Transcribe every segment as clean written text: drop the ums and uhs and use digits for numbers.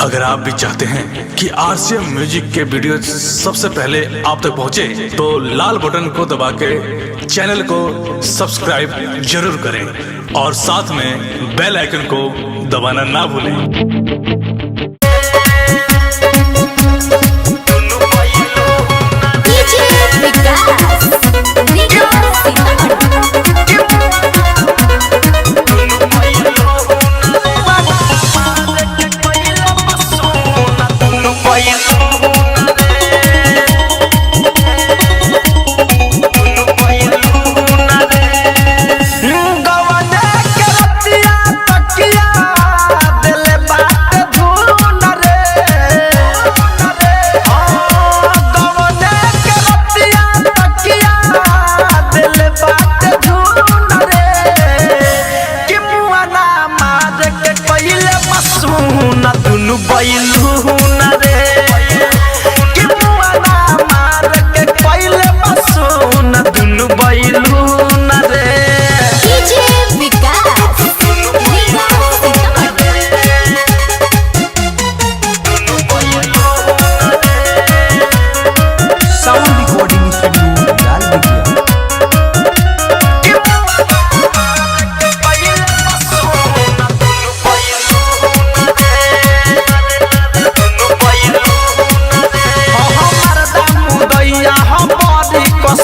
अगर आप भी चाहते हैं कि आरसीएम म्यूजिक के वीडियो सबसे पहले आप तक पहुंचे, तो लाल बटन को दबा के चैनल को सब्सक्राइब जरूर करें और साथ में बेल आइकन को दबाना ना भूलें।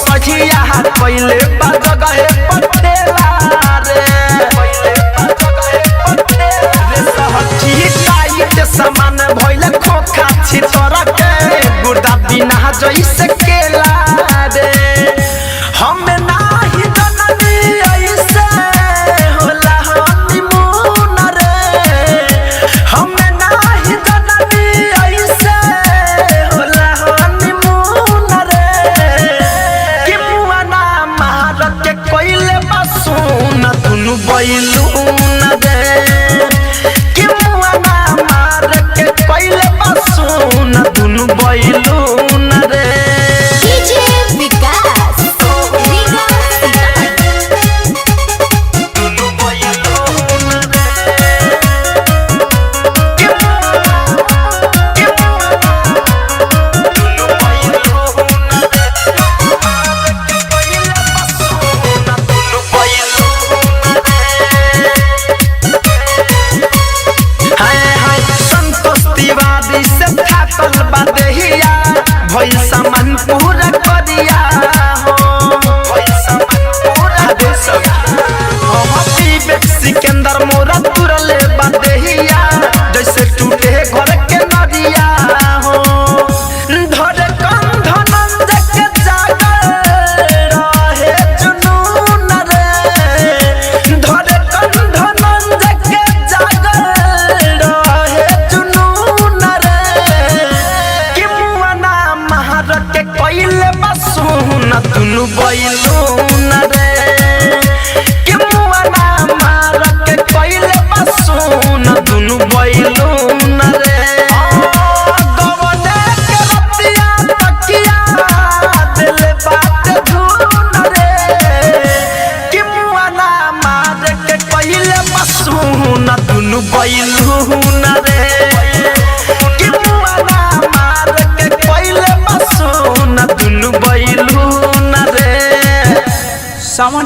पहले जगह पटेला रे सामान भइल खोखा छितर के गुर्दा बिना जैसे केला रे हम नाही जननी ऐसे होला हनीमून रे हम नाही जननी ऐसे होला हनीमून रे कि मुआना मार के कोइले बसुन दुनु बैलून रे कि मुआना मार के कोइले बसुन दुनु बैलून रे। भइल सामान पूरा करिया हो भइल सामान पूरा दे सब विवेक सिकंदर मोरा तुरले बादेहिया जैसे टूटे घर के नदिया हो धरे कंधनंद के जागर रहे जुनून रे धरे कंधनंद के जागर रहे जुनून रे कि मुआना महार के कोइले बसुन दुनु बैलून रे कि मुआना मार के कोइले बसुन दुनु बैलून रे गवने के रतिया तकिया दिल बात धुन रे कि मुआना मार के कोइले बसुन दुनु बैलून रे कि मुआना मार के कोइले बसुन दुनु बैलून रे। सावन